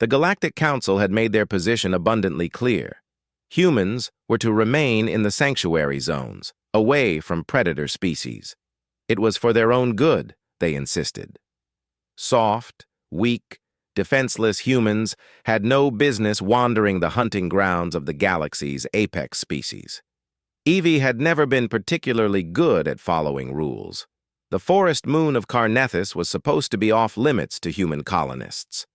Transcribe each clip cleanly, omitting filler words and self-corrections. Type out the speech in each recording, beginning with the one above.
The Galactic Council had made their position abundantly clear. Humans were to remain in the sanctuary zones, away from predator species. It was for their own good, they insisted. Soft, weak, defenseless humans had no business wandering the hunting grounds of the galaxy's apex species. Evie had never been particularly good at following rules. The forest moon of Carnethus was supposed to be off-limits to human colonists.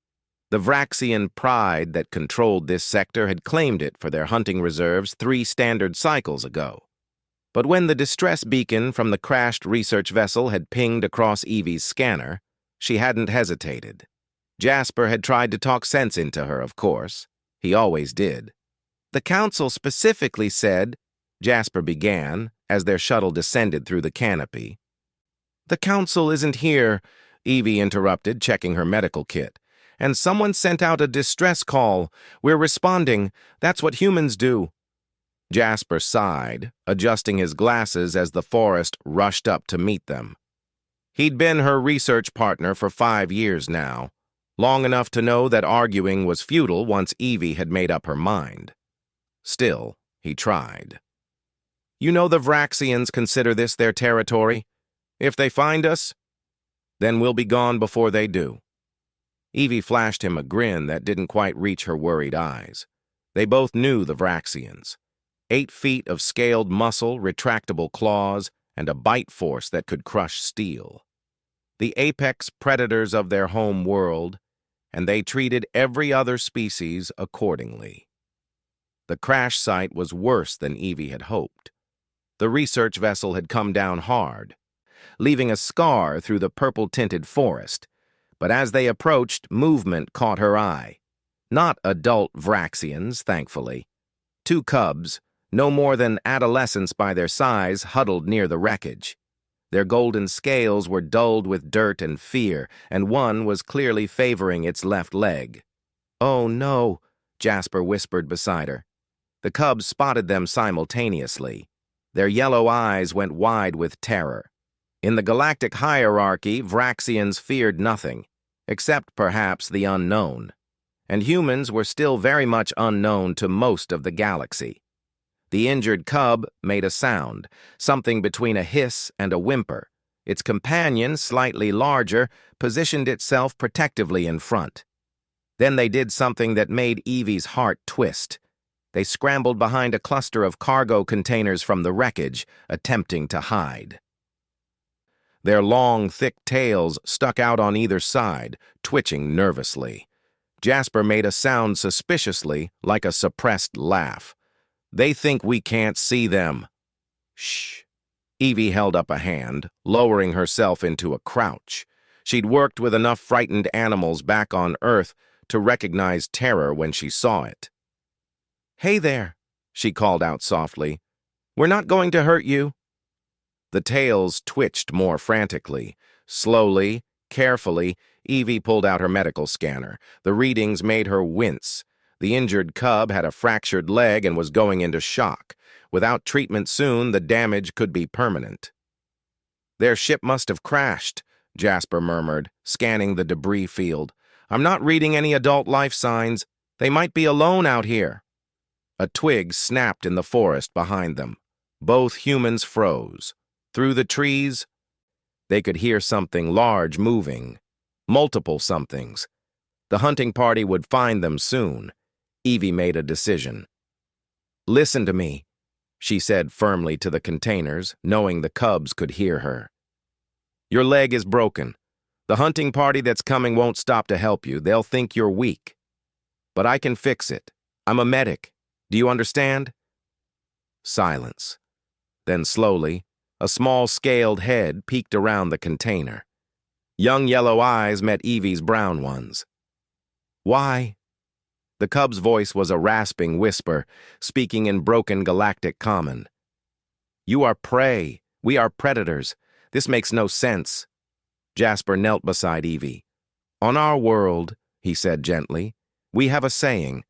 The Vraxian pride that controlled this sector had claimed it for their hunting reserves 3 standard cycles ago. But when the distress beacon from the crashed research vessel had pinged across Evie's scanner, she hadn't hesitated. Jasper had tried to talk sense into her, of course. He always did. The Council specifically said, Jasper began, as their shuttle descended through the canopy. The Council isn't here, Evie interrupted, checking her medical kit. And someone sent out a distress call. We're responding. That's what humans do. Jasper sighed, adjusting his glasses as the forest rushed up to meet them. He'd been her research partner for 5 years now, long enough to know that arguing was futile once Evie had made up her mind. Still, he tried. You know the Vraxians consider this their territory. If they find us, then we'll be gone before they do. Evie flashed him a grin that didn't quite reach her worried eyes. They both knew the Vraxians. 8 feet of scaled muscle, retractable claws, and a bite force that could crush steel. The apex predators of their home world, and they treated every other species accordingly. The crash site was worse than Evie had hoped. The research vessel had come down hard, leaving a scar through the purple-tinted forest, but as they approached, movement caught her eye. Not adult Vraxians, thankfully. 2 cubs, no more than adolescents by their size, huddled near the wreckage. Their golden scales were dulled with dirt and fear, and one was clearly favoring its left leg. "Oh, no," Jasper whispered beside her. The cubs spotted them simultaneously. Their yellow eyes went wide with terror. In the galactic hierarchy, Vraxians feared nothing, except perhaps the unknown. And humans were still very much unknown to most of the galaxy. The injured cub made a sound, something between a hiss and a whimper. Its companion, slightly larger, positioned itself protectively in front. Then they did something that made Evie's heart twist. They scrambled behind a cluster of cargo containers from the wreckage, attempting to hide. Their long, thick tails stuck out on either side, twitching nervously. Jasper made a sound suspiciously, like a suppressed laugh. "They think we can't see them." "Shh." Evie held up a hand, lowering herself into a crouch. She'd worked with enough frightened animals back on Earth to recognize terror when she saw it. "Hey there," she called out softly. "We're not going to hurt you." The tails twitched more frantically. Slowly, carefully, Evie pulled out her medical scanner. The readings made her wince. The injured cub had a fractured leg and was going into shock. Without treatment soon, the damage could be permanent. "Their ship must have crashed," Jasper murmured, scanning the debris field. "I'm not reading any adult life signs. They might be alone out here." A twig snapped in the forest behind them. Both humans froze. Through the trees, they could hear something large moving. Multiple somethings. The hunting party would find them soon. Evie made a decision. "Listen to me," she said firmly to the containers, knowing the cubs could hear her. "Your leg is broken. The hunting party that's coming won't stop to help you. They'll think you're weak. But I can fix it. I'm a medic. Do you understand?" Silence. Then slowly, a small scaled head peeked around the container. Young yellow eyes met Evie's brown ones. "Why?" The cub's voice was a rasping whisper, speaking in broken galactic common. "You are prey. We are predators. This makes no sense." Jasper knelt beside Evie. "On our world," he said gently, "we have a saying.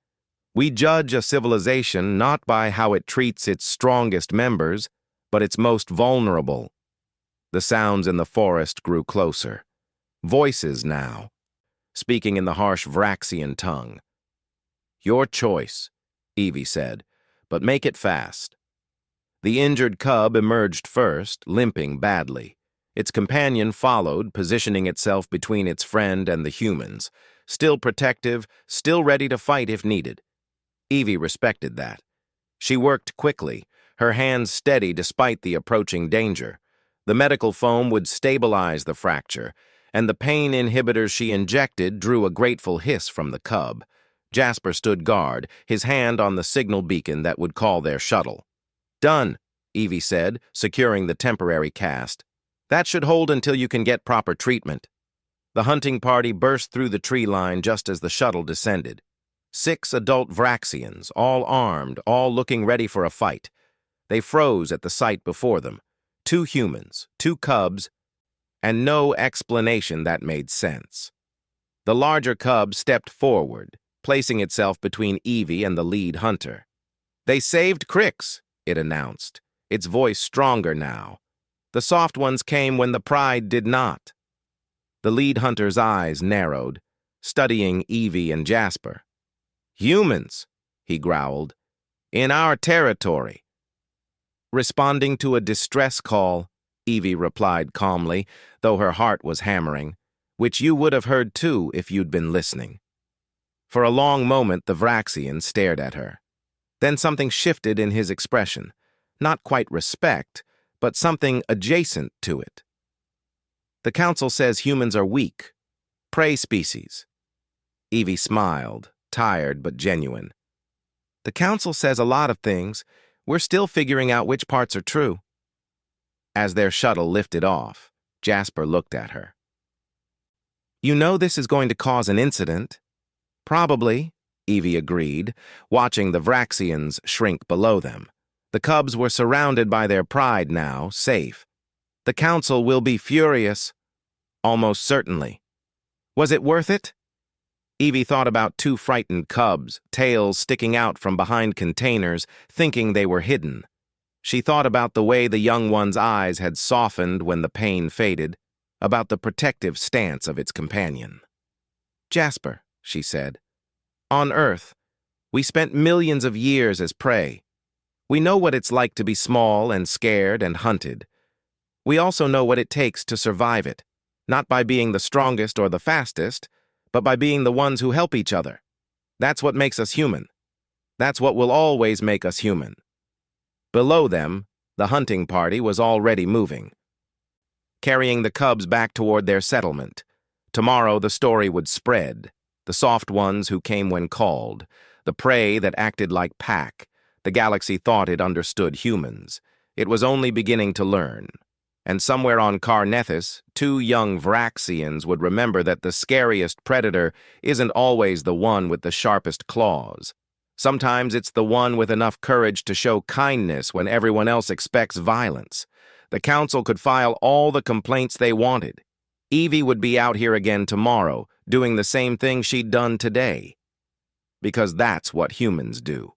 We judge a civilization not by how it treats its strongest members, but its most vulnerable." The sounds in the forest grew closer. Voices now. speaking in the harsh Vraxian tongue. "Your choice," Evie said, "but make it fast." The injured cub emerged first, limping badly. Its companion followed, positioning itself between its friend and the humans, still protective, still ready to fight if needed. Evie respected that. She worked quickly, her hands steady despite the approaching danger. The medical foam would stabilize the fracture, and the pain inhibitors she injected drew a grateful hiss from the cub. Jasper stood guard, his hand on the signal beacon that would call their shuttle. "Done," Evie said, securing the temporary cast. "That should hold until you can get proper treatment." The hunting party burst through the tree line just as the shuttle descended. 6 adult Vraxians, all armed, all looking ready for a fight. They froze at the sight before them. 2 humans, 2 cubs, and no explanation that made sense. The larger cub stepped forward, placing itself between Evie and the lead hunter. "They saved Crix," it announced, its voice stronger now. "The soft ones came when the pride did not." The lead hunter's eyes narrowed, studying Evie and Jasper. "Humans," he growled, "in our territory." Responding to a distress call, Evie replied calmly, though her heart was hammering, "which you would have heard too if you'd been listening." For a long moment the Vraxian stared at her. Then something shifted in his expression. Not quite respect, but something adjacent to it. "The council says humans are weak. Prey species." Evie smiled, tired but genuine. "The council says a lot of things. We're still figuring out which parts are true." As their shuttle lifted off, Jasper looked at her. "You know this is going to cause an incident?" "Probably," Evie agreed, watching the Vraxians shrink below them. The cubs were surrounded by their pride now, safe. "The council will be furious." "Almost certainly." "Was it worth it?" Evie thought about 2 frightened cubs, tails sticking out from behind containers, thinking they were hidden. She thought about the way the young one's eyes had softened when the pain faded, about the protective stance of its companion. "Jasper," she said, "on Earth, we spent millions of years as prey. We know what it's like to be small and scared and hunted. We also know what it takes to survive it, not by being the strongest or the fastest, but by being the ones who help each other. That's what makes us human. That's what will always make us human." Below them, the hunting party was already moving, carrying the cubs back toward their settlement. Tomorrow the story would spread. The soft ones who came when called, the prey that acted like pack. The galaxy thought it understood humans. It was only beginning to learn. And somewhere on Carnethys, 2 young Vraxians would remember that the scariest predator isn't always the one with the sharpest claws. Sometimes it's the one with enough courage to show kindness when everyone else expects violence. The council could file all the complaints they wanted. Evie would be out here again tomorrow, doing the same thing she'd done today. Because that's what humans do.